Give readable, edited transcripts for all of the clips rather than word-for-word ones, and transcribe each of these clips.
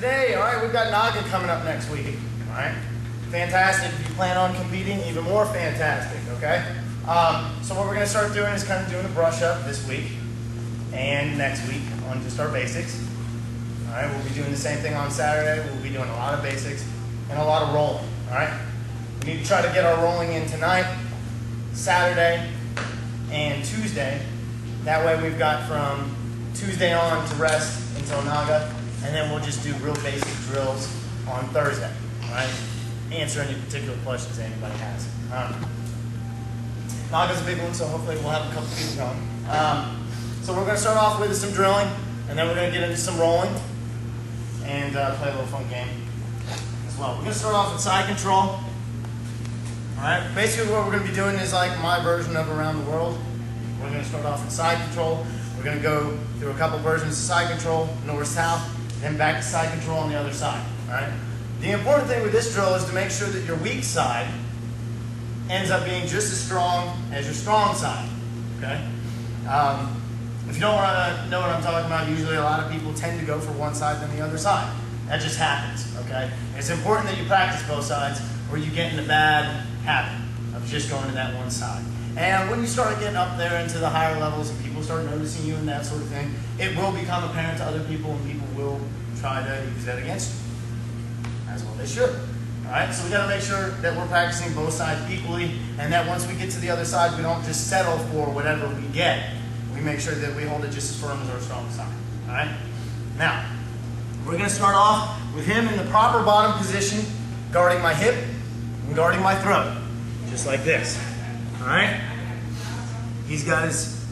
Today, all right, we've got Naga coming up next week. All right, fantastic. If you plan on competing, even more fantastic. Okay. So what we're going to start doing is kind of doing a brush up this week and next week on just our basics. All right, we'll be doing the same thing on Saturday. We'll be doing a lot of basics and a lot of rolling. All right, we need to try to get our rolling in tonight, Saturday, and Tuesday. That way we've got from Tuesday on to rest until Naga, and then we'll just do real basic drills on Thursday. All right, answer any particular questions that anybody has. Naga's a big one, so hopefully we'll have a couple people going. So we're going to start off with some drilling, and then we're going to get into some rolling and play a little fun game as well. We're going to start off with side control. All right, basically what we're going to be doing is like my version of Around the World. We're going to start off with side control. We're going to go through a couple versions of side control, north-south, then back to side control on the other side. All right. The important thing with this drill is to make sure that your weak side ends up being just as strong as your strong side. Okay. If you don't know what I'm talking about, usually a lot of people tend to go for one side than the other side. That just happens. Okay. And it's important that you practice both sides, or you get in a bad habit of just going to that one side. And when you start getting up there into the higher levels and people start noticing you and that sort of thing, it will become apparent to other people and people will try to use that against you. As well they should. Alright, so we got to make sure that we're practicing both sides equally, and that once we get to the other side, we don't just settle for whatever we get. We make sure that we hold it just as firm as our strong side. Alright? Now, we're going to start off with him in the proper bottom position, guarding my hip and guarding my throat. Just like this. Alright? He's got his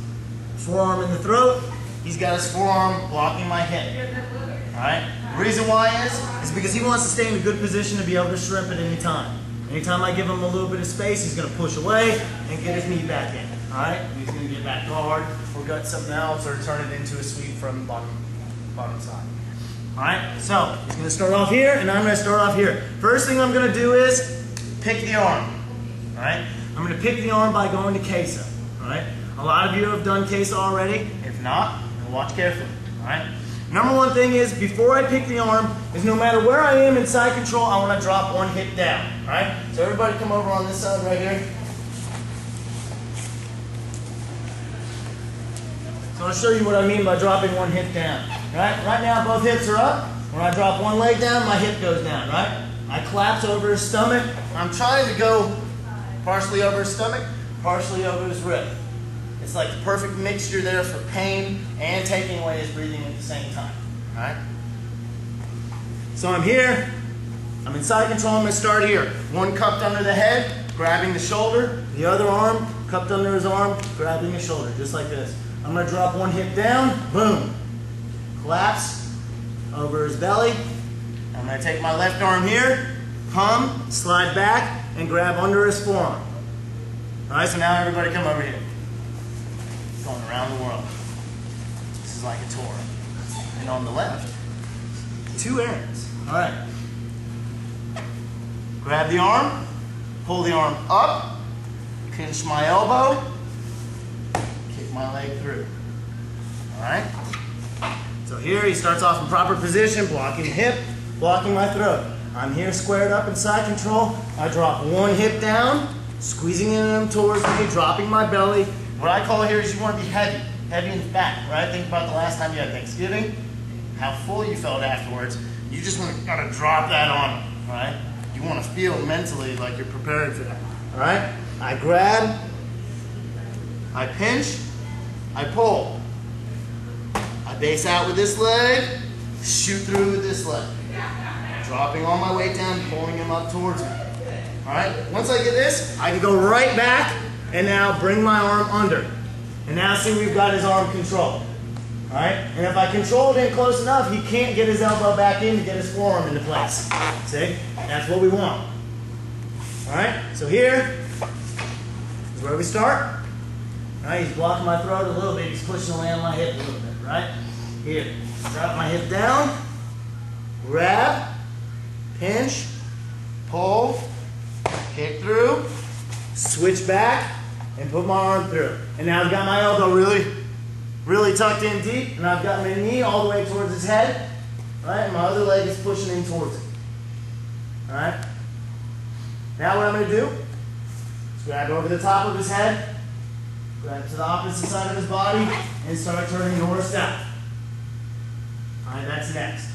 forearm in the throat. He's got his forearm blocking my hip. Alright? The reason why is because he wants to stay in a good position to be able to shrimp at any time. Anytime I give him a little bit of space, he's going to push away and get his knee back in. Alright? He's going to get back guard or gut something else or turn it into a sweep from the bottom side. Alright? So, he's going to start off here and I'm going to start off here. First thing I'm going to do is pick the arm. Alright? I'm going to pick the arm by going to queso. Alright? A lot of you have done queso already. If not, watch carefully. Alright? Number one thing is, before I pick the arm, is no matter where I am in side control, I want to drop one hip down. Alright? So everybody come over on this side right here. So I'll show you what I mean by dropping one hip down. Right now both hips are up. When I drop one leg down, my hip goes down. Right? I collapse over his stomach. I'm trying to go partially over his stomach, partially over his rib. It's like the perfect mixture there for pain and taking away his breathing at the same time. Alright? So I'm here. I'm in side control. I'm going to start here. One cupped under the head, grabbing the shoulder. The other arm cupped under his arm, grabbing his shoulder, just like this. I'm going to drop one hip down. Boom. Collapse over his belly. I'm going to take my left arm here, come, slide back, and grab under his forearm. Alright, so now everybody come over here. Going around the world. This is like a tour. And on the left, two areas. Alright. Grab the arm, pull the arm up, pinch my elbow, kick my leg through. Alright? So here he starts off in proper position, blocking the hip, blocking my throat. I'm here squared up in side control. I drop one hip down, squeezing him towards me, dropping my belly. What I call here is you want to be heavy in the back, right? Think about the last time you had Thanksgiving, how full you felt afterwards. You just want to kind of drop that on them, right? You want to feel mentally like you're prepared for that, all right? I grab, I pinch, I pull. I base out with this leg, shoot through with this leg. Dropping all my weight down, pulling him up towards me. All right, once I get this, I can go right back and now bring my arm under. And now see, we've got his arm controlled. All right, and if I control it in close enough, he can't get his elbow back in to get his forearm into place. See, that's what we want. All right, so here is where we start. All right, he's blocking my throat a little bit. He's pushing the land on my hip a little bit, right? Here, drop my hip down, grab, pinch, pull, kick through, switch back, and put my arm through. And now I've got my elbow really tucked in deep, and I've got my knee all the way towards his head. Right? And my other leg is pushing in towards it. Alright? Now what I'm going to do is grab over the top of his head, grab to the opposite side of his body, and start turning north-south. Alright, that's next.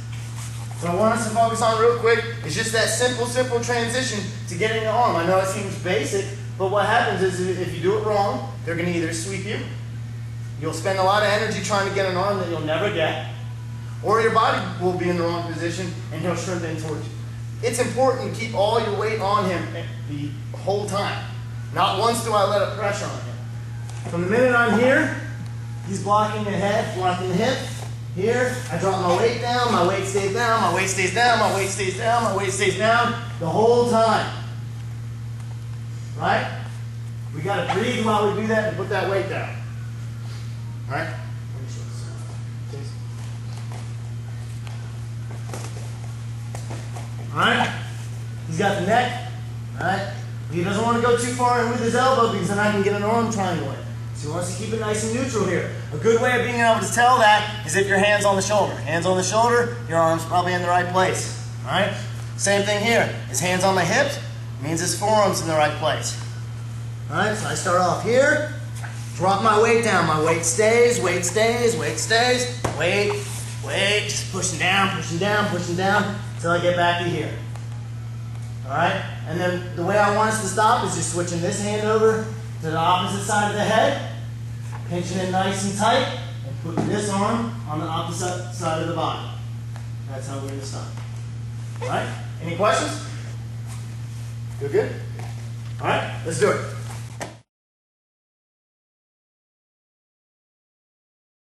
What I want us to focus on real quick is just that simple transition to getting the arm. I know it seems basic, but what happens is if you do it wrong, they're going to either sweep you, you'll spend a lot of energy trying to get an arm that you'll never get, or your body will be in the wrong position and he'll shrimp in towards you. It's important to keep all your weight on him the whole time. Not once do I let it pressure on him. From the minute I'm here, he's blocking the head, blocking the hip. Here, I drop my weight down, my weight stays down, my weight stays down, my weight stays down, my weight stays down the whole time. Right? We got to breathe while we do that and put that weight down. Alright? Alright? He's got the neck. Alright? He doesn't want to go too far in with his elbow because then I can get an arm triangle in. So he wants to keep it nice and neutral here. A good way of being able to tell that is if your hand's on the shoulder. Hands on the shoulder, your arm's probably in the right place. Alright? Same thing here. His hand's on my hips, means his forearm's in the right place. Alright, so I start off here, drop my weight down. My weight stays, weight stays, weight stays, weight, just pushing down, until I get back to here. Alright? And then the way I want us to stop is just switching this hand over to the opposite side of the head, pinching it nice and tight, and putting this arm on the opposite side of the body. That's how we're going to stop. Alright? Any questions? Good? Alright, let's do it.